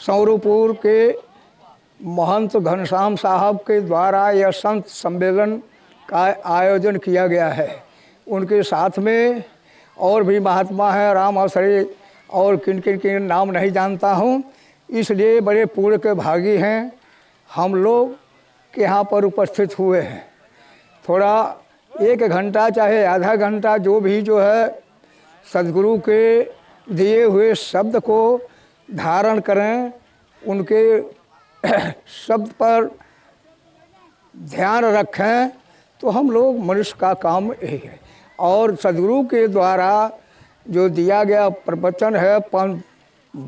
सौरपुर के महंत घनश्याम साहब के द्वारा यह संत सम्मेलन का आयोजन किया गया है। उनके साथ में और भी महात्मा हैं, राम आश्रय और किन किन के नाम नहीं जानता हूँ, इसलिए बड़े पुण्य के भागी हैं हम लोग के यहाँ पर उपस्थित हुए हैं। थोड़ा 1 घंटा चाहे आधा घंटा जो भी जो है सद्गुरु के दिए हुए शब्द को धारण करें, उनके शब्द पर ध्यान रखें, तो हम लोग मनुष्य का काम यही है। और सद्गुरु के द्वारा जो दिया गया प्रवचन है,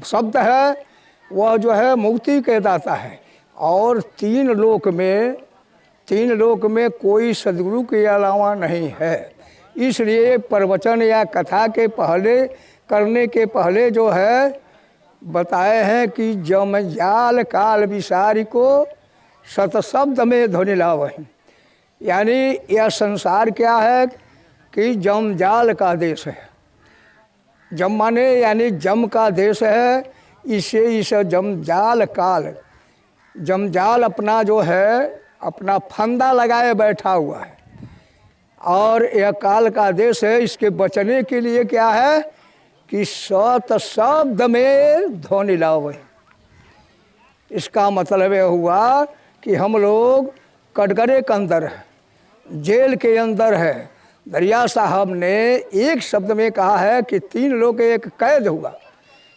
शब्द है, वह जो है मुक्ति के दाता है। और 3 लोक में कोई सद्गुरु के अलावा नहीं है। इसलिए प्रवचन या कथा के पहले करने के पहले जो है बताए हैं कि जम जाल काल विसारी को सत शब्द में ध्वनि लावहि। यानी यह संसार क्या है कि जम जाल का देश है। जम माने यानी जम का देश है। इसे इस जमजाल काल, जमजाल अपना जो है अपना फंदा लगाए बैठा हुआ है और यह काल का देश है। इसके बचने के लिए क्या है कि सत शब्द में ध्वनि लाओ। इसका मतलब यह हुआ कि हम लोग कटघरे के अंदर है, जेल के अंदर है। दरिया साहब ने एक शब्द में कहा है कि 3 लोग एक कैद हुआ।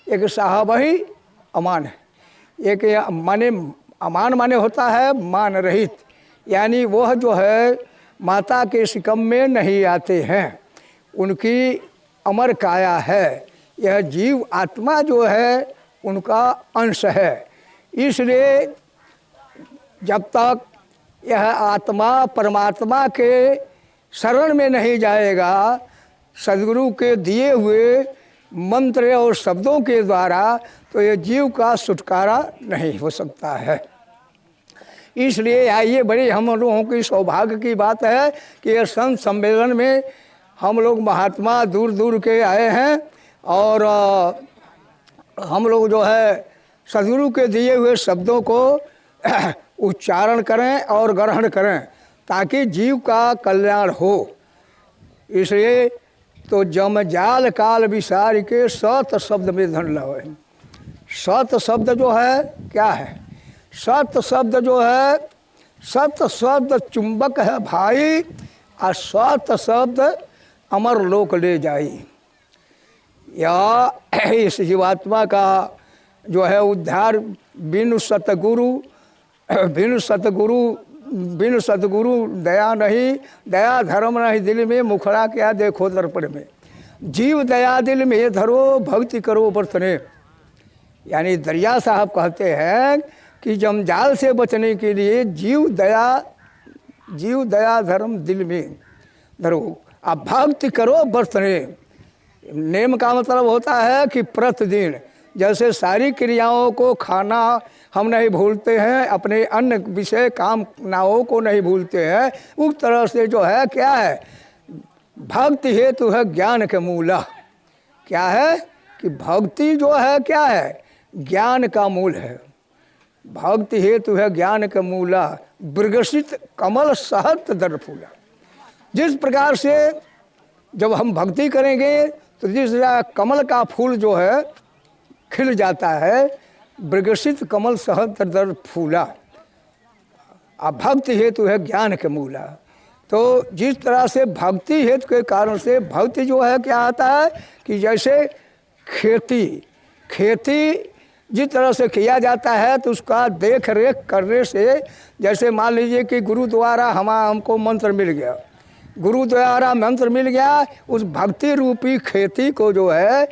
एक साहब ही अमान है, एक माने अमान माने होता है मान रहित, यानी वह जो है माता के शिकम में नहीं आते हैं, उनकी अमर काया है। यह जीव आत्मा जो है उनका अंश है। इसलिए जब तक यह आत्मा परमात्मा के शरण में नहीं जाएगा, सद्गुरु के दिए हुए मंत्र और शब्दों के द्वारा, तो ये जीव का छुटकारा नहीं हो सकता है। इसलिए आइए, बड़ी हम लोगों की सौभाग्य की बात है कि यह संत सम्मेलन में हम लोग महात्मा दूर दूर के आए हैं और हम लोग जो है सद्गुरु के दिए हुए शब्दों को उच्चारण करें और ग्रहण करें ताकि जीव का कल्याण हो। इसलिए तो जमजाल काल विसार के सत शब्द में धन लावे। सत शब्द जो है क्या है? सत शब्द जो है, सत शब्द चुंबक है भाई, और सत शब्द अमर लोक ले जाई। या इस जीवात्मा का जो है उद्धार बिनु सतगुरु दया नहीं, दया धर्म नहीं दिल में, मुखड़ा क्या देखो दर्पण में। जीव दया दिल में धरो, भक्ति करो बरतने। यानी दरिया साहब कहते हैं कि जमजाल से बचने के लिए जीव दया धर्म दिल में धरो, अब भक्ति करो बरतने। नेम का मतलब होता है कि प्रतिदिन, जैसे सारी क्रियाओं को खाना हम नहीं भूलते हैं, अपने अन्य विषय कामनाओं को नहीं भूलते हैं, उस तरह से जो है क्या है, भक्ति हेतु है ज्ञान के मूला। क्या है कि भक्ति जो है क्या है, ज्ञान का मूल है। भक्ति हेतु है ज्ञान का मूला, विकसित कमल सहत दर फूला। जिस प्रकार से जब हम भक्ति करेंगे तो जिस कमल का फूल जो है खिल जाता है, विकसित कमल सहत दर फूला। अब भक्ति हेतु है ज्ञान के मूला। तो जिस तरह से भक्ति हेतु के कारण से भक्ति जो है क्या आता है कि जैसे खेती जिस तरह से किया जाता है तो उसका देख रेख करने से, जैसे मान लीजिए कि गुरु द्वारा हमको मंत्र मिल गया, गुरु द्वारा मंत्र मिल गया, उस भक्ति रूपी खेती को जो है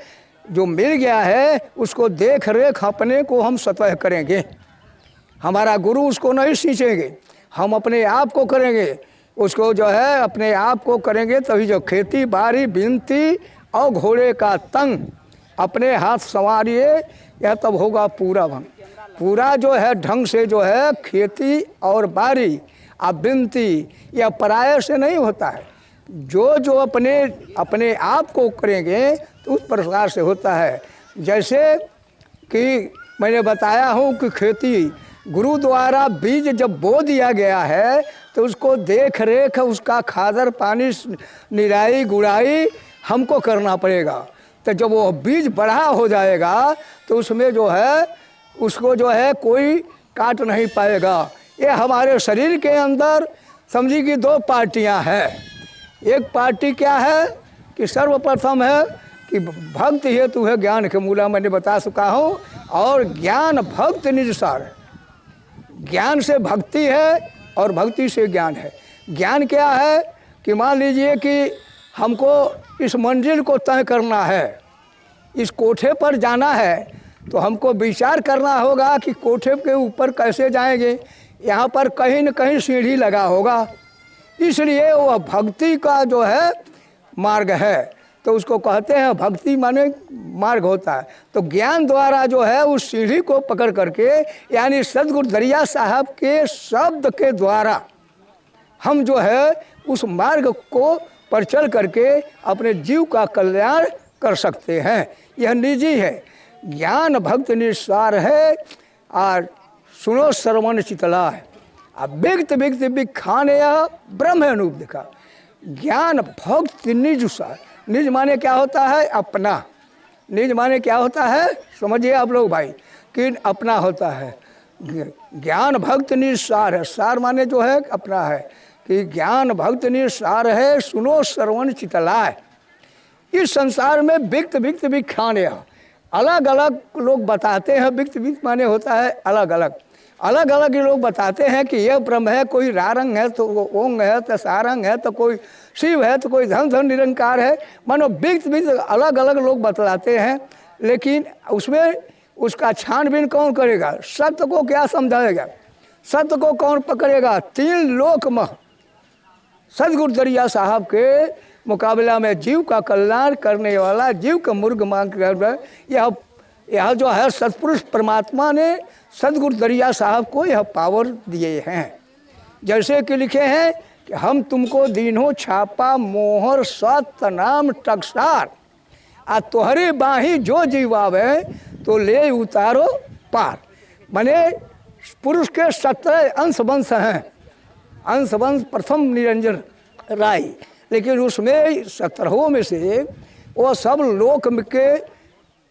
जो मिल गया है उसको देख रेख अपने को हम स्वतः करेंगे। हमारा गुरु उसको नहीं सींचेंगे, हम अपने आप को करेंगे, उसको जो है अपने आप को करेंगे। तभी जो खेती बाड़ी बिनती और घोड़े का तंग अपने हाथ संवारिए, यह तब होगा पूरा भंग। पूरा जो है ढंग से जो है खेती और बाड़ी अब बिनती, यह पराये से नहीं होता है। जो अपने आप को करेंगे तो उस प्रकार से होता है। जैसे कि मैंने बताया हूँ कि खेती गुरु द्वारा बीज जब बो दिया गया है तो उसको देख रेख, उसका खादर पानी, निराई गुड़ाई हमको करना पड़ेगा। तो जब वो बीज बड़ा हो जाएगा तो उसमें जो है उसको जो है कोई काट नहीं पाएगा। ये हमारे शरीर के अंदर समझी कि दो पार्टियां हैं। एक पार्टी क्या है कि सर्वप्रथम है कि भक्ति हेतु है ज्ञान के मूला, मैंने बता चुका हूँ। और ज्ञान भक्त निज सार, ज्ञान से भक्ति है और भक्ति से ज्ञान है। ज्ञान क्या है कि मान लीजिए कि हमको इस मंजिल को तय करना है, इस कोठे पर जाना है, तो हमको विचार करना होगा कि कोठे के ऊपर कैसे जाएंगे। यहाँ पर कहीं न कहीं सीढ़ी लगा होगा, इसलिए वह भक्ति का जो है मार्ग है, तो उसको कहते हैं भक्ति माने मार्ग होता है। तो ज्ञान द्वारा जो है उस सीढ़ी को पकड़ करके, यानी सदगुरु दरिया साहब के शब्द के द्वारा हम जो है उस मार्ग को पर चल करके अपने जीव का कल्याण कर सकते हैं। यह निजी है, ज्ञान भक्त निस्सार है। और सुनो श्रवण चितला है, अब व्यक्त व्यक्त विखाने ब्रह्म अनूप दिखा। ज्ञान भक्त निज सार, निज माने क्या होता है? अपना। निज माने क्या होता है? समझिए आप लोग भाई कि अपना होता है। ज्ञान भक्त निज सार है, सार माने जो है अपना है, कि ज्ञान भक्त निज सार है, सुनो श्रवण चितलाय। इस संसार में व्यक्त व्यक्त विखाने, अलग अलग लोग बताते हैं। व्यक्त व्यक्त माने होता है अलग अलग, अलग अलग ही लोग बताते हैं कि यह ब्रह्म है, कोई रारंग है तो ओंग है, तो सारंग है, तो कोई शिव है, तो कोई धन धन निरंकार है। मानो व्यक्त व्यक्त अलग अलग लोग बतलाते हैं, लेकिन उसमें उसका छानबीन कौन करेगा? सत्य को क्या समझाएगा? सत्य को कौन पकड़ेगा? तीन लोक में सदगुरु दरिया साहब के मुकाबला में जीव का कल्याण करने वाला, जीव का मुर्ग मांग कर यह जो है सतपुरुष परमात्मा ने सदगुरु दरिया साहब को यह पावर दिए हैं। जैसे कि लिखे हैं कि हम तुमको दीन्हो छापा मोहर सत्य नाम टकसार, आ तोहरे बाही जो जीव आवे तो ले उतारो पार। माने पुरुष के 17 अंश वंश हैं। अंश वंश प्रथम निरंजन राय, लेकिन उसमें 17 में से वो सब लोक के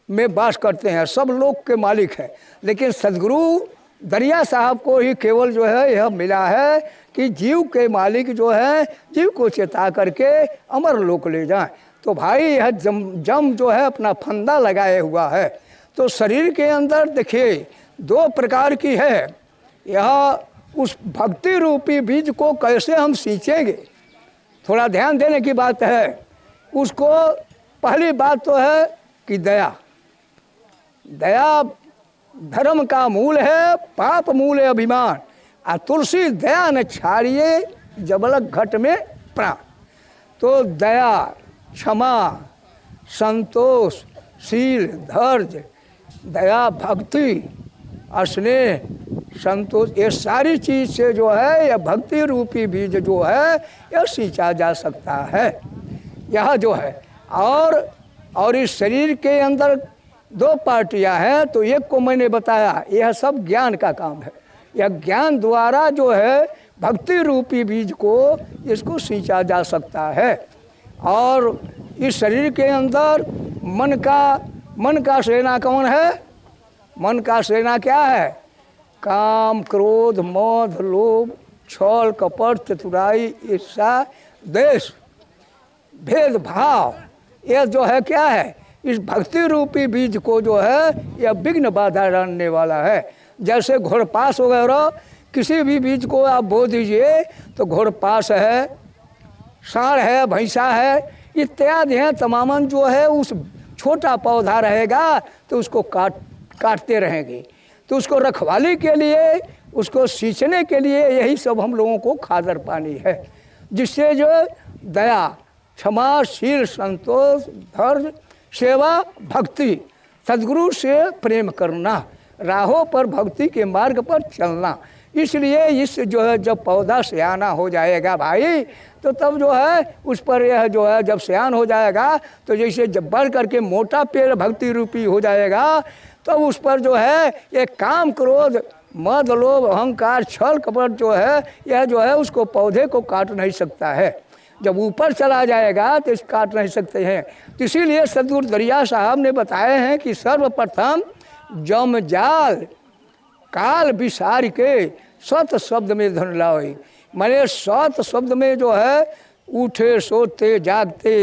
में वास करते हैं, सब लोक के मालिक हैं। लेकिन सदगुरु दरिया साहब को ही केवल जो है यह मिला है कि जीव के मालिक जो है जीव को चेता करके अमर लोक ले जाएं। तो भाई यह जम जो है अपना फंदा लगाए हुआ है। तो शरीर के अंदर देखिए 2 प्रकार की है। यह उस भक्ति रूपी बीज को कैसे हम सींचेंगे, थोड़ा ध्यान देने की बात है। उसको पहली बात तो है कि दया। दया धर्म का मूल है, पाप मूल है अभिमान। आ तुलसी दया न छाड़िए जबलक घट में प्राण। तो दया, क्षमा, संतोष, शील, धैर्य, दया, भक्ति, स्नेह, संतोष, ये सारी चीज़ से जो है यह भक्ति रूपी बीज जो है यह सींचा जा सकता है। यह जो है और इस शरीर के अंदर 2 पार्टियां हैं। तो एक को मैंने बताया, यह सब ज्ञान का काम है। यह ज्ञान द्वारा जो है भक्ति रूपी बीज को इसको सींचा जा सकता है। और इस शरीर के अंदर मन का सेना कौन है? मन का सेना क्या है? काम, क्रोध, मोह, लोभ, छल, कपट, चतुराई, ईर्ष्या, द्वेष, भेदभाव, यह जो है क्या है? इस भक्ति रूपी बीज को जो है यह विघ्न बाधा डालने वाला है। जैसे घोड़पास वगैरह किसी भी बीज को आप बो दीजिए तो घोड़पास है, सांड है, भैंसा है, इत्यादि हैं। तमामन जो है उस छोटा पौधा रहेगा तो उसको काटते रहेंगे। तो उसको रखवाली के लिए, उसको सींचने के लिए यही सब हम लोगों को खादर पानी है, जिससे जो दया, क्षमा, शील, संतोष, धैर्य, सेवा, भक्ति, सद्गुरु से प्रेम करना, राहों पर भक्ति के मार्ग पर चलना। इसलिए इस जो है जब पौधा सयाना हो जाएगा भाई, तो तब जो है उस पर यह जो है जब सयान हो जाएगा तो जैसे जब बढ़ करके मोटा पेड़ भक्ति रूपी हो जाएगा तो उस पर जो है ये काम क्रोध मद लोभ अहंकार छल कपट जो है यह जो है उसको पौधे को काट नहीं सकता है। जब ऊपर चला जाएगा तो इस काट नहीं सकते हैं। तो इसीलिए सदगुरु दरिया साहब ने बताए हैं कि सर्वप्रथम जम जाल काल विसार के सत शब्द में धन लाओ। मैंने सत शब्द में जो है उठे सोते जागते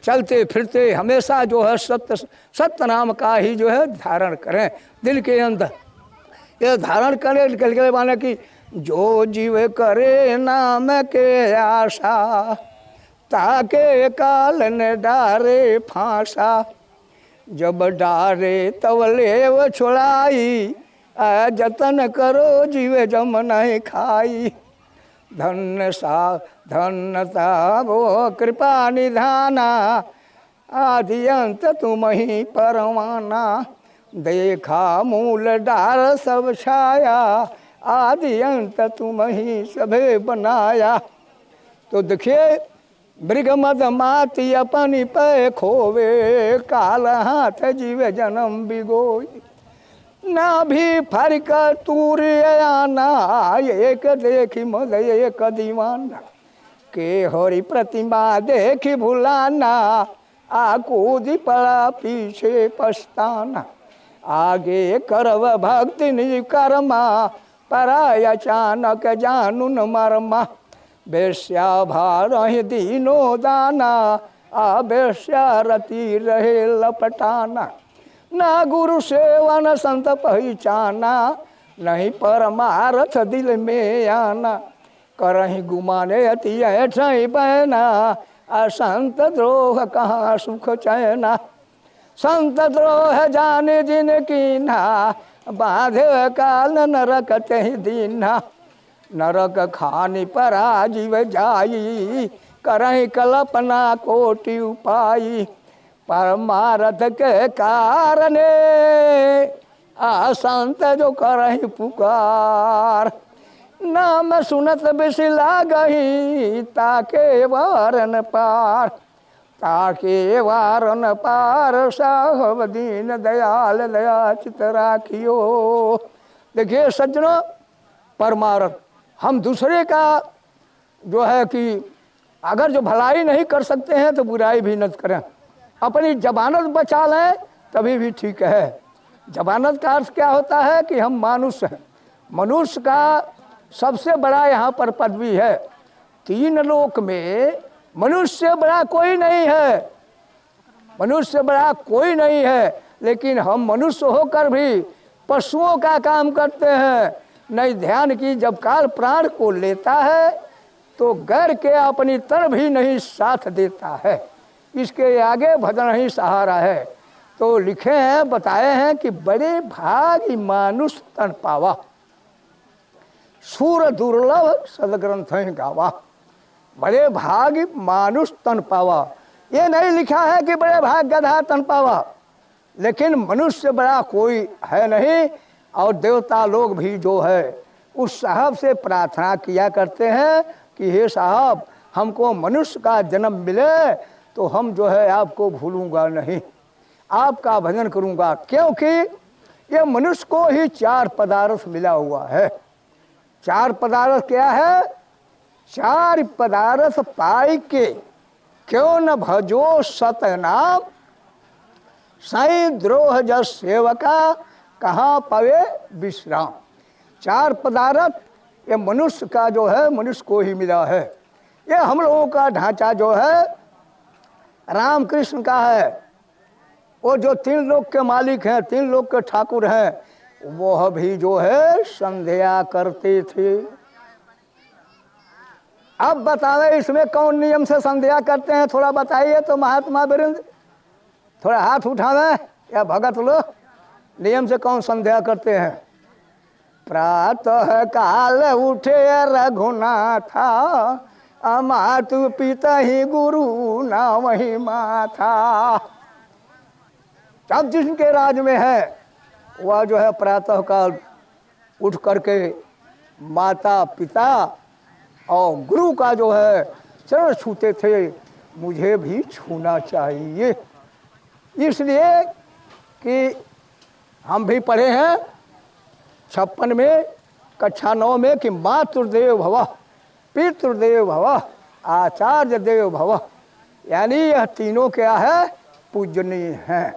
चलते फिरते हमेशा जो है सत्य नाम का ही जो है धारण करें दिल के अंदर। ये धारण करें निकल के माने कि जो जीव करे नाम के आशा ताके काल ने डारे फांसा जब डारे तब लेव छुड़ाई जतन करो जीव जम नहीं खाई धन्यता वो कृपा निधाना आदि अंत तुम ही परवाना देखा मूल डार सब छाया आदि अंत तुम ही सभे बनाया। तो देखिए मृग मद माती अपनी पे खोवे काल हाथ जीव जन्म बिगोई ना भी फर्क तूर्याना एक देखी मद एक दीवाना के हरि प्रतिमा देखी भुलाना आकूदी पड़ा पीछे पछताना आगे करव भक्ति निज कर्मा पराय अचानक जानू न मरमा बेस्या भार दीनो दाना आ बेस्या रति रहे लपटाना ना गुरु सेवन संत पहचाना नहीं परमारथ दिल में आना करहीं गुमाने अति ऐठई बहना असंत द्रोह कहाँ सुख चैना संत द्रोह जाने जिन कीन्हा बाधे काल नरक तहि दीन्हा नरक खानी परा जीव जाई करहीं कल्पना कोटि उपाई परमारथ के कारणे असंत जो करहीं पुकार नाम सुनत बिसला गही ताके वारन पार ताके वारन पार साहब दीन दयाल दया चित राखियो। देखिए सज्जनों परमारथ हम दूसरे का जो है कि अगर जो भलाई नहीं कर सकते हैं तो बुराई भी न करें अपनी जबानत बचा लें तभी भी ठीक है। जबानत का अर्थ क्या होता है कि हम मनुष्य हैं। मनुष्य का सबसे बड़ा यहाँ पर पदवी है। तीन लोक में मनुष्य से बड़ा कोई नहीं है। मनुष्य से बड़ा कोई नहीं है लेकिन हम मनुष्य होकर भी पशुओं का काम करते हैं। नहीं ध्यान की जब काल प्राण को लेता है तो गैर के अपनी तन भी नहीं साथ देता है। इसके आगे भजन ही सहारा है। तो लिखे हैं बताए हैं कि बड़े भागी मानुष तन पावा सूर दुर्लभ सदग्रंथ गावा। बड़े भागी मानुष तन पावा ये नहीं लिखा है कि बड़े भाग गधा तन पावा लेकिन मनुष्य बड़ा कोई है नहीं। और देवता लोग भी जो है उस साहब से प्रार्थना किया करते हैं कि हे साहब हमको मनुष्य का जन्म मिले तो हम जो है आपको भूलूंगा नहीं आपका भजन करूंगा क्योंकि ये मनुष्य को ही चार पदार्थ मिला हुआ है। चार पदार्थ क्या है? चार पदार्थ पाई के क्यों न भजो सतनाम साई द्रोह जस सेवका कहाँ पवे विश्राम। चार पदार्थ ये मनुष्य का जो है मनुष्य को ही मिला है। ये हम लोगों का ढांचा जो है रामकृष्ण का है। वो जो तीन लोक के मालिक हैं तीन लोक के ठाकुर हैं वह भी जो है संध्या करते थे। अब बतावे इसमें कौन नियम से संध्या करते हैं थोड़ा बताइए तो महात्मा वृंद थोड़ा हाथ उठावे या भगत लोग नियम से कौन संध्या करते हैं? प्रातः काल उठे रघुनाथा मातु पिता ही गुरु ना वही माथा। अब जिनके राज में है वह जो है प्रातः काल उठ करके माता पिता और गुरु का जो है चरण छूते थे। मुझे भी छूना चाहिए इसलिए कि हम भी पढ़े हैं 56 में कक्षा 9 में कि मातृदेव भव, पितृदेव भव, आचार्य देव भव, यानी यह तीनों क्या है, पूजनीय हैं।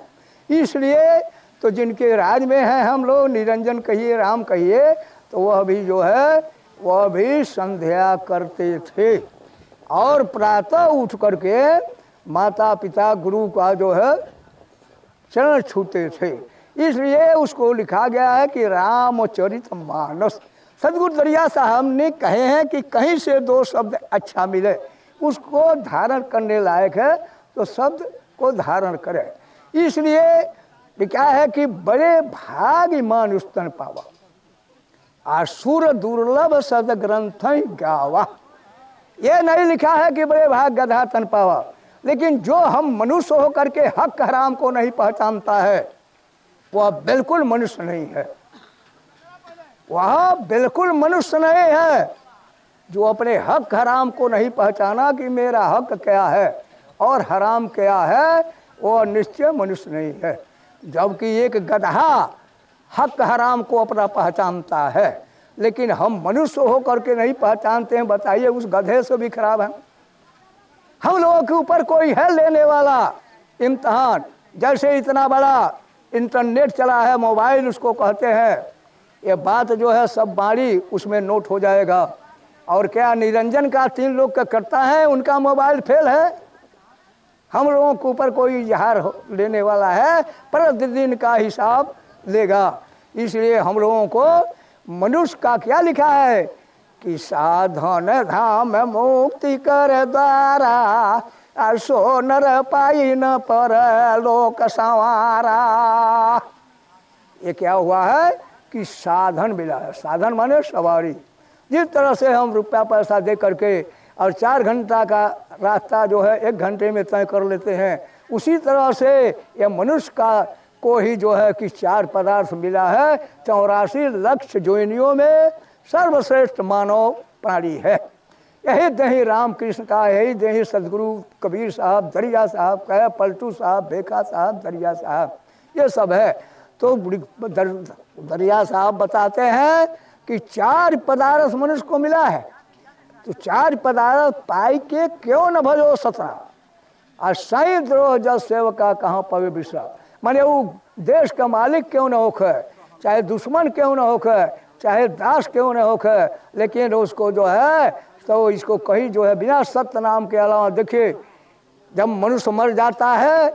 इसलिए तो जिनके राज में हैं हम लोग, निरंजन कहिए, राम कहिए, तो वह भी जो है वह भी संध्या करते थे और प्रातः उठ करके माता पिता गुरु का जो है चरण छूते थे। इसलिए उसको लिखा गया है कि रामचरित मानस। सदगुरु दरिया साहब ने कहे हैं कि कहीं से 2 शब्द अच्छा मिले, उसको धारण करने लायक है तो शब्द को धारण करे। इसलिए लिखा है कि बड़े भाग्य मानुष तन पावा, आसुर दुर्लभ सद ग्रंथ गावा। ये नहीं लिखा है कि बड़े भाग गधा तन पावा, लेकिन जो हम मनुष्य होकर के हक हराम को नहीं पहचानता है वह बिल्कुल मनुष्य नहीं है, वह बिल्कुल मनुष्य नहीं है। जो अपने हक हराम को नहीं पहचाना कि मेरा हक क्या है और हराम क्या है, वह निश्चय मनुष्य नहीं है। जबकि एक गधा हक हराम को अपना पहचानता है, लेकिन हम मनुष्य होकर के नहीं पहचानते हैं। बताइए, उस गधे से भी खराब है। हम लोगों के ऊपर कोई है लेने वाला इम्तहान? जैसे इतना बड़ा इंटरनेट चला है, मोबाइल उसको कहते हैं, ये बात जो है सब बारी उसमें नोट हो जाएगा। और क्या निरंजन का 3 लोग का करता है, उनका मोबाइल फेल है। हम लोगों के ऊपर कोई इजहार लेने वाला है, प्रतिदिन का हिसाब लेगा। इसलिए हम लोगों को मनुष्य का क्या लिखा है कि साधन धाम मुक्ति कर द्वारा, सो नर पाई न पर लोक संवारा। ये क्या हुआ है कि साधन मिला है। साधन माने सवारी। जिस तरह से हम रुपया पैसा दे करके और 4 घंटा का रास्ता जो है 1 घंटे में तय कर लेते हैं, उसी तरह से यह मनुष्य का को ही जो है कि 4 पदार्थ मिला है। 84 लक्ष योनियों में सर्वश्रेष्ठ मानव प्राणी है। यही दही रामकृष्ण का, यही दही सदगुरु कबीर साहब दरिया साहब का, पलटू साहब, भेखा साहब, दरिया साहब, ये सब है। तो दरिया साहब बताते हैं कि 4 पदार्थ मनुष्य को मिला है, तो 4 पदार्थ पाई के क्यों न भजो सतना, और सही द्रोह जस सेवका कहाँ पवे विश्रा। माने वो देश का मालिक क्यों न होखे, चाहे दुश्मन क्यों न होखे, चाहे दास क्यों न होखे, लेकिन उसको जो है तो इसको कहीं जो है बिना सत्य नाम के अलावा, देखिए जब मनुष्य मर जाता है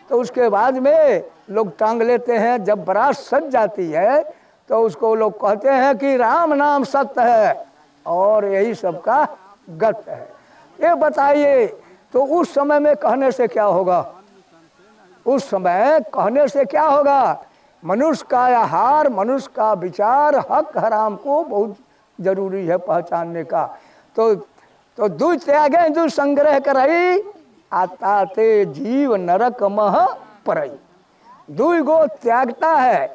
तो उसके बाद में लोग टांग लेते हैं। जब बारात सज जाती है तो उसको लोग कहते हैं कि राम नाम सत्य है और यही सबका गत है। ये बताइए, तो उस समय में कहने से क्या होगा? उस समय कहने से क्या होगा? मनुष्य का आहार, मनुष्य का विचार, हक हराम को बहुत जरूरी है पहचानने का। तो दुई त्यागे दुई संग्रह करई, आता ते जीव नरक मह परई। दुई गो त्यागता है।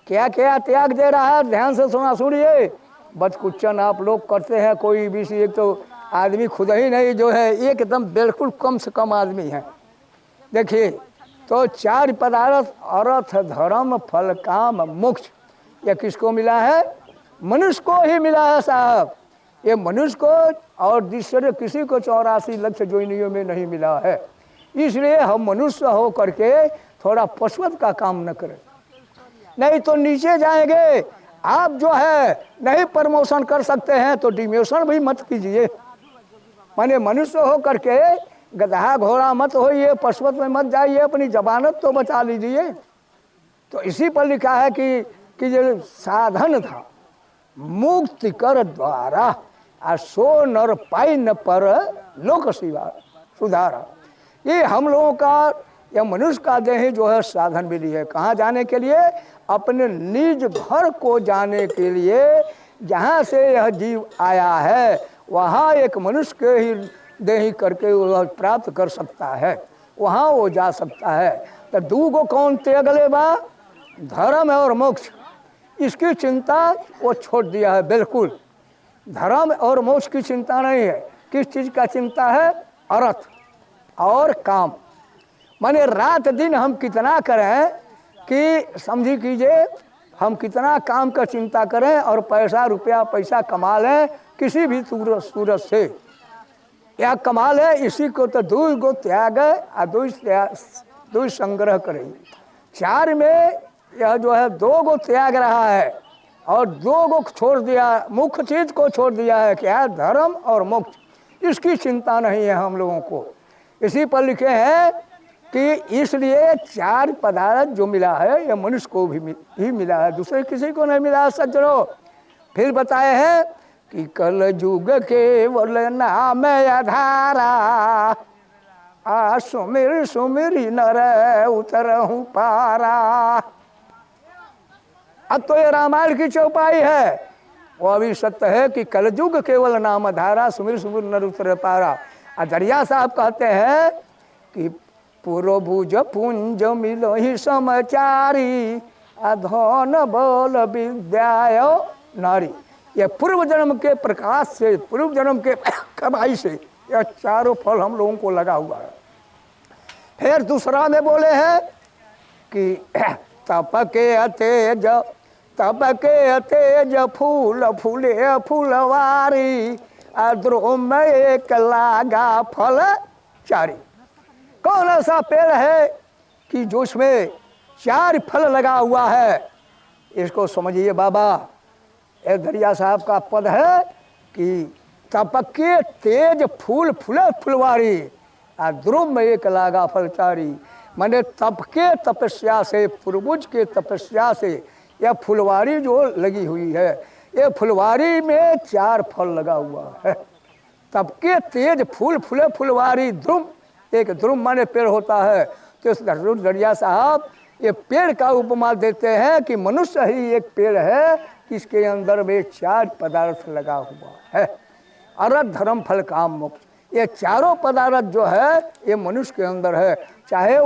क्या क्या त्याग दे रहा है? ध्यान से सुनिए। बचकुच्चन आप लोग करते हैं, कोई भी सी, एक तो आदमी खुद ही नहीं जो है एकदम बिल्कुल कम से कम आदमी है। देखिए, तो 4 पदार्थ अर्थ धर्म फल काम मोक्ष, यह किसको मिला है? मनुष्य को ही मिला है साहब। ये मनुष्य को और दूसरे किसी को 84 लक्ष योनियों में नहीं मिला है। इसलिए हम मनुष्य हो करके थोड़ा पशुवत का काम न करें, नहीं तो नीचे जाएंगे। आप जो है नहीं प्रमोशन कर सकते हैं तो डिमोशन भी मत कीजिए। माने मनुष्य हो करके गधा घोड़ा मत होइए, पशुवत में मत जाइए, अपनी जबानत तो बचा लीजिए। तो इसी पर लिखा है कि जो साधन था मुक्ति कर द्वारा, सो नर पाई न पर लोक सुधारा। ये हम लोगों का, या मनुष्य का देह जो है साधन मिली है। कहाँ जाने के लिए? अपने निज घर को जाने के लिए। जहाँ से यह जीव आया है वहाँ एक मनुष्य के ही देही करके वह प्राप्त कर सकता है, वहाँ वो जा सकता है। तो 2 गो कौन त्यागले बा? धर्म और मोक्ष। इसकी चिंता वो छोड़ दिया है बिल्कुल। धर्म और मोक्ष की चिंता नहीं है। किस चीज़ का चिंता है? अर्थ और काम। माने रात दिन हम कितना करें कि समझी कीजिए हम कितना काम का चिंता करें और पैसा रुपया पैसा कमा लें किसी भी सूरत से, या कमा ले इसी को तो दुई गो त्याग आ दुई संग्रह करें। चार में यह जो है दो गो त्याग रहा है और दो गो छोड़ दिया, मुख्य चीज को छोड़ दिया है, क्या है? धर्म और मोक्ष। इसकी चिंता नहीं है हम लोगों को। इसी पर लिखे हैं कि इसलिए चार पदार्थ जो मिला है यह मनुष्य को भी मिला है, दूसरे किसी को नहीं मिला है सज्जनों। फिर बताए हैं कि कल युग केवल नाम आधारा, आ सुमिर सुमिरी नर उतरहूं पारा। अब तो ये रामायण की चौपाई है, वो अभी सत्य है कि कलयुग केवल नाम धारा, सुमिर सुमिर नर उतर पारा। दरिया साहब कहते हैं कि पुरभुज पुंज मिलो ही समाचारी, धन बल विद्या नारी। ये पूर्व जन्म के प्रकाश से, पूर्व जन्म के कमाई से यह चारों फल हम लोगों को लगा हुआ है। फिर दूसरा में बोले हैं कि तप के तेज फूल फूले फूलवारी, द्रोह में एक लागा फल चारी। कौन ऐसा पेड़ है कि जो उसमें चार फल लगा हुआ है? इसको समझिए बाबा, ये दरिया साहब का पद है कि तपके तेज फूल फूले फुलवारी, द्रुम में एक लागा फलचारी। माने तप के तपस्या से, पूर्वज के तपस्या से यह फुलवारी जो लगी हुई है, ये फुलवारी में चार फल लगा हुआ है। तप के तेज फूल फूले फुलवारी, ध्रुम, एक ध्रुम माने पेड़ होता है। तो इस दरिया साहब ये पेड़ का उपमा देते हैं कि मनुष्य ही एक पेड़ है, इसके अंदर में चार पदार्थ लगा हुआ है, अर्थ धर्म फल काम मोक्ष। ये चारों पदार्थ जो है ये मनुष्य के अंदर है, चाहे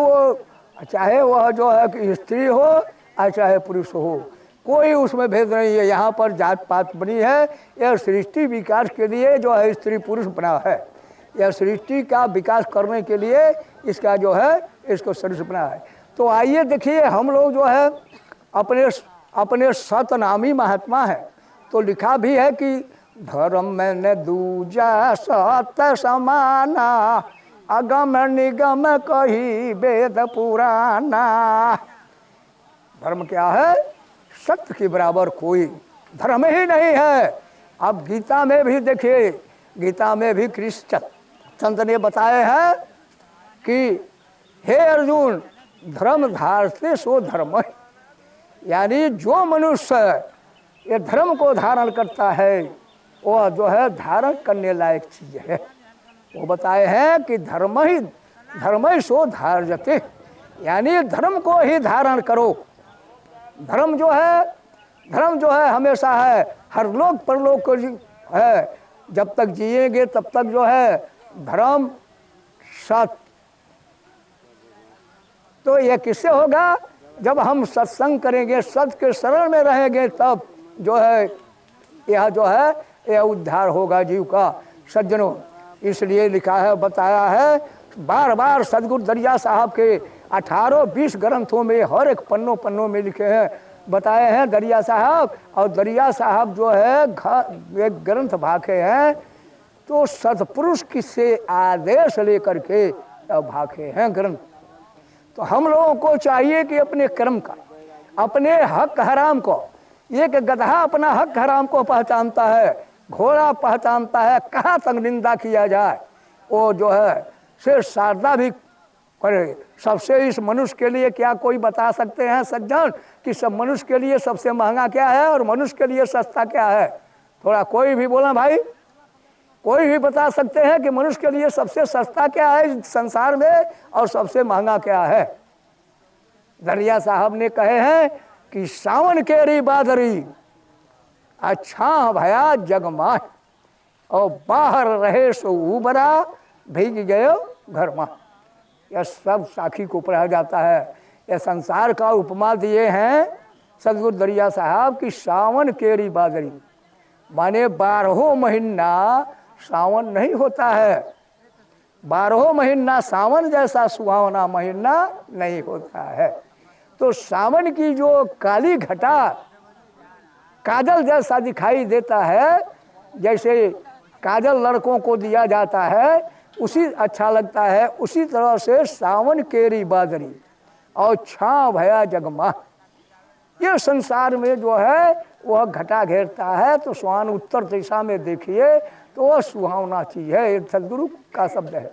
वह जो है कि स्त्री हो और चाहे पुरुष हो, कोई उसमें भेद नहीं है। यहाँ पर जात पात बनी है, यह सृष्टि विकास के लिए जो है स्त्री पुरुष बना है, यह सृष्टि का विकास करने के लिए इसका जो है इसको सृष्टि बना है। तो आइए देखिए, हम लोग जो है अपने सतनामी महात्मा है, तो लिखा भी है कि धर्म में न दूजा सत समाना, अगम निगम कही वेद पुराना। धर्म क्या है? सत्य के बराबर कोई धर्म ही नहीं है। अब गीता में भी देखिए, गीता में भी कृष्ण चंद ने बताए हैं कि हे अर्जुन, धर्म धारते सो धर्म, यानी जो मनुष्य ये धर्म को धारण करता है वह जो है धारण करने लायक चीज है। वो बताए हैं कि धर्म ही सो धार्यते, यानी धर्म को ही धारण करो। धर्म जो है हमेशा है, हर लोक परलोक को है। जब तक जिएंगे तब तक जो है धर्म सत्य। तो यह किससे होगा? जब हम सत्संग करेंगे, सत्य के शरण में रहेंगे, तब जो है यह उद्धार होगा जीव का। सज्जनों, इसलिए लिखा है, बताया है बार बार सदगुरु दरिया साहब के 18-20 ग्रंथों में, हर एक पन्नों में लिखे हैं, बताए हैं दरिया साहब। और दरिया साहब जो है एक ग्रंथ भाखे हैं, तो सतपुरुष किससे आदेश लेकर के भाखे हैं ग्रंथ। तो हम लोगों को चाहिए कि अपने कर्म का, अपने हक हराम को, एक गधा अपना हक हराम को पहचानता है, घोड़ा पहचानता है कहाँ तक निंदा किया जाए, वो जो है सिर्फ शारदा भी करे। सबसे इस मनुष्य के लिए क्या कोई बता सकते हैं सज्जन कि सब मनुष्य के लिए सबसे महंगा क्या है और मनुष्य के लिए सस्ता क्या है? थोड़ा कोई भी बोला भाई, कोई भी बता सकते हैं कि मनुष्य के लिए सबसे सस्ता क्या है संसार में और सबसे महंगा क्या है? दरिया साहब ने कहे हैं कि सावन केरी बादरी, अच्छा भया जगमा, और बाहर रहे सो उबरा, भीग गयो घर में। यह सब साखी को पढ़ा जाता है। यह संसार का उपमा दिए हैं सदगुरु दरिया साहब की सावन केरी बादरी, माने 12 महीना सावन नहीं होता है, 12 महीना सावन जैसा सुहावना महीना नहीं होता है। तो सावन की जो काली घटा काजल जैसा दिखाई देता है, जैसे काजल लड़कों को दिया जाता है उसी अच्छा लगता है, उसी तरह से सावन केरी बादरी और छाँव भया जगमा, ये संसार में जो है वह घटा घेरता है। तो स्वान उत्तर दिशा में देखिए तो वह सुहावना चीज है, ये सदगुरु का शब्द है।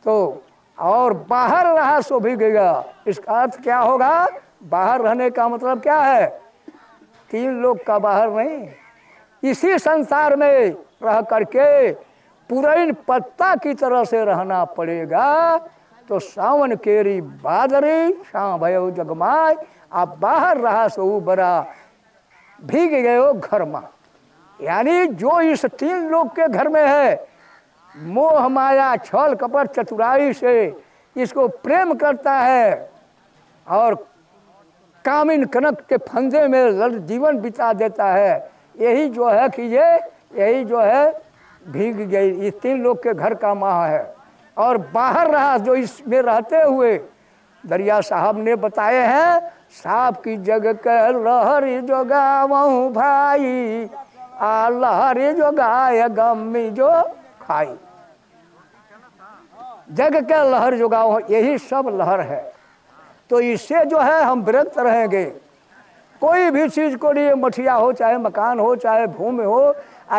तो और बाहर रहा सो भी गया, इसका अर्थ क्या होगा? बाहर रहने का मतलब क्या है? तीन लोग का बाहर नहीं, इसी संसार में रह करके पुरैन पत्ता की तरह से रहना पड़ेगा। तो सावन केरी बादरी शां भयो जगमाय, आप बाहर रहा सो बरा भीग गए हो घर में। यानी जो इस तीन लोग के घर में है, मोह माया छल कपट चतुराई से इसको प्रेम करता है और कामिन कनक के फंदे में जीवन बिता देता है, यही जो है कि यही जो है भीग गई, ये तीन लोग के घर का माह है। और बाहर रहा जो इसमें रहते हुए दरिया साहब ने बताए हैं, साप की जग के लहरी जो गावहूँ भाई, आ लहरी जो गाय गम्मी जो खाई। जग के लहर जो गाँव, यही सब लहर है। तो इससे जो है हम विरक्त रहेंगे। कोई भी चीज़ को लिए, मठिया हो चाहे मकान हो चाहे भूमि हो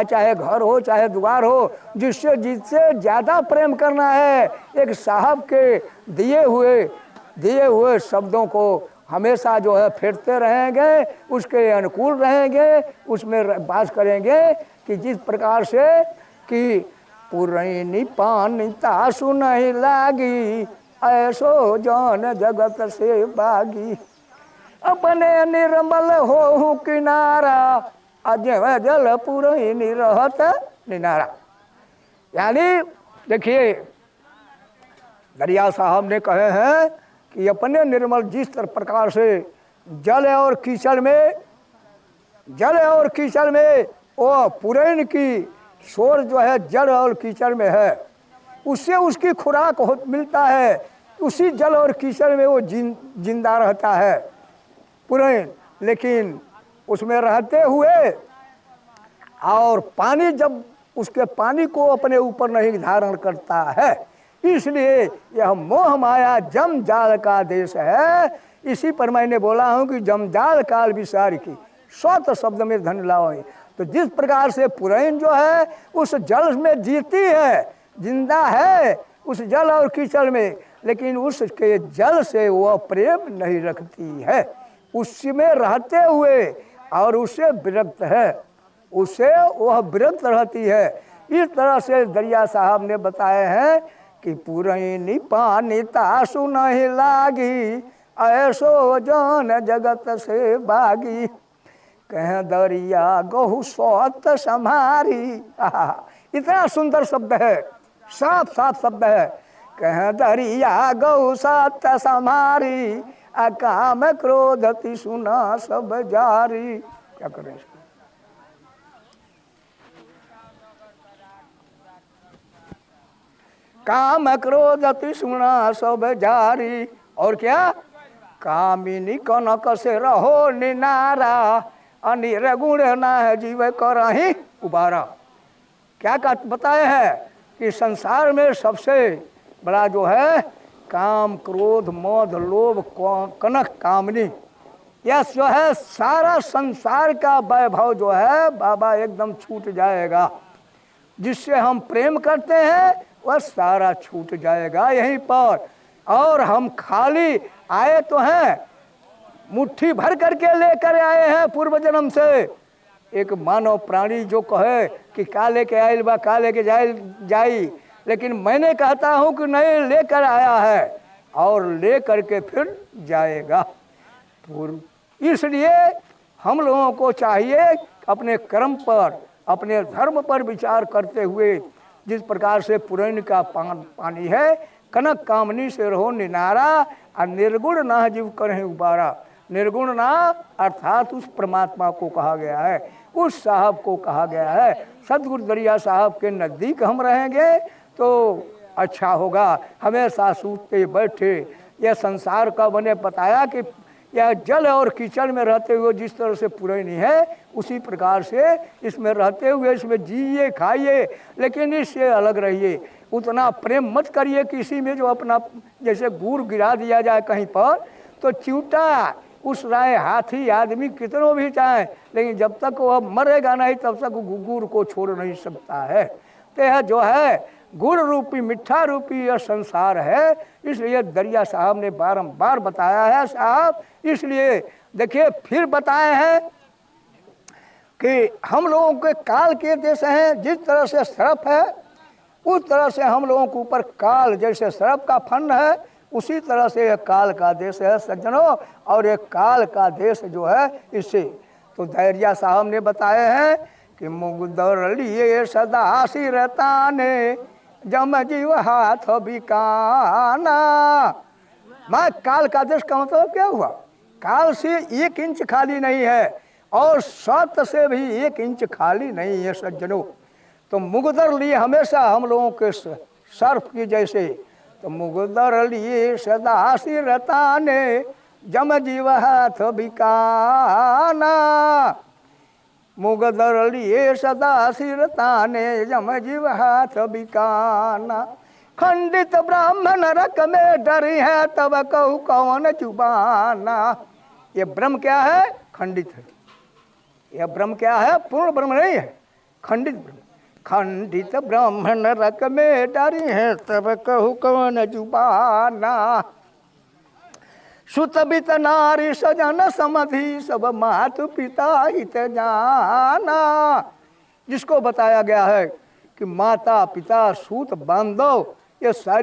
चाहे घर हो चाहे द्वार हो, जिससे ज़्यादा प्रेम करना है, एक साहब के दिए हुए शब्दों को हमेशा जो है फेरते रहेंगे, उसके अनुकूल रहेंगे, उसमें बात करेंगे कि जिस प्रकार से कि पुरैनी पानी तासु नहीं लागी, ऐसो जान जगत से बागी, अपने निर्मल हो किनारा, अजय जल पुरैनी रहत निनारा। यानी देखिए दरिया साहब ने कहे हैं कि अपने निर्मल जिस प्रकार से जल और कीचड़ में वो पुरैन की शोर जो है जल और कीचड़ में है, उससे उसकी खुराक मिलता है, उसी जल और कीचड़ में वो जिंदा रहता है पुरैन। लेकिन उसमें रहते हुए और पानी जब उसके पानी को अपने ऊपर नहीं धारण करता है, इसलिए यह मोह माया जम जाल का देश है। इसी पर मैंने बोला हूँ कि जमजाल काल विसार की स्वत शब्द में धन लाओ। तो जिस प्रकार से पुरैन जो है उस जल में जीती है, जिंदा है उस जल और कीचड़ में, लेकिन उसके जल से वह प्रेम नहीं रखती है, उसमें रहते हुए और उससे विरक्त है, उससे वह विरक्त रहती है। इस तरह से दरिया साहब ने बताए हैं कि पुरैनी पानी तासु नहीं लागी, ऐसो जान जगत से बागी, कह दरिया गहु स्वत समारी। इतना सुंदर शब्द है, साफ साफ शब्द है। कह दरिया गौ सत समारी, काम क्रोधति सुना सब जारी। क्या करें इसको? काम क्रोधति सुना सब जारी, और क्या? कामिनी कनक से रहो निनारा, अनिर्गुण ना जीव करहि उबारा। क्या बताए हैं कि संसार में सबसे बड़ा जो है काम क्रोध मद लोभ कनक कामनी, यह जो है सारा संसार का वैभव जो है बाबा एकदम छूट जाएगा। जिससे हम प्रेम करते हैं वह सारा छूट जाएगा यहीं पर। और हम खाली आए तो हैं, मुट्ठी भर करके लेकर आए हैं पूर्व जन्म से। एक मानव प्राणी जो कहे कि का लेके आयल बा का लेके जाई, लेकिन मैंने कहता हूँ कि नहीं, लेकर आया है और ले करके फिर जाएगा। इसलिए हम लोगों को चाहिए अपने कर्म पर अपने धर्म पर विचार करते हुए, जिस प्रकार से पुरैन का पानी है, कनक कामनी से रहो निनारा, और निर्गुण ना जीव करें उबारा। निर्गुण ना अर्थात उस परमात्मा को कहा गया है, उस साहब को कहा गया है। सदगुरु दरिया साहब के नज़दीक हम रहेंगे तो अच्छा होगा। हमेशा सूते बैठे यह संसार का बने बताया कि यह जल और कीचड़ में रहते हुए जिस तरह से पुरैनी है, उसी प्रकार से इसमें रहते हुए इसमें जिए खाइए, लेकिन इससे अलग रहिए। उतना प्रेम मत करिए किसी में जो अपना, जैसे गुड़ गिरा दिया जाए कहीं पर तो चिवटा उस राय हाथी आदमी कितनों भी चाहे, लेकिन जब तक वह मरेगा नहीं तब तक गुड़ को छोड़ नहीं सकता है। तो यह जो है गुड़ रूपी मीठा रूपी यह संसार है, इसलिए दरिया साहब ने बारंबार बताया है साहब। इसलिए देखिए फिर बताए हैं कि हम लोगों के काल के देश हैं, जिस तरह से सर्प है उस तरह से हम लोगों के ऊपर काल, जैसे सर्प का फन है उसी तरह से यह काल का देश है सज्जनों। और ये काल का देश जो है इससे तो दरिया साहब ने बताए हैं कि मुगदर लिए सदा सिरता ने जम जीव हाथ बिकाना। मैं काल का देश का मतलब क्या हुआ? काल से 1 इंच खाली नहीं है और सत से भी 1 इंच खाली नहीं है सज्जनों। तो मुगदर लिए हमेशा हम लोगों के सर्प की जैसे, तो मुगदर लिए सदा सिरता ने जम जीव हाथ बिकाना। मुगदर लिए सदा सिरता ने जम जीव हाथ बिकाना। खंडित ब्राह्मण नरक में डरी है तब कहू कौन जुबाना। ये ब्रह्म क्या है? खंडित है। यह ब्रह्म क्या है? पूर्ण ब्रह्म नहीं है, खंडित ब्रह्म। खंडित ब्रह्म नरक में डरी है तब कहू कौन जुबाना। सुतबित नारी सजन समधि सब मातु पिता हित जाना। जिसको बताया गया है कि माता पिता सूत बांधव ये सारी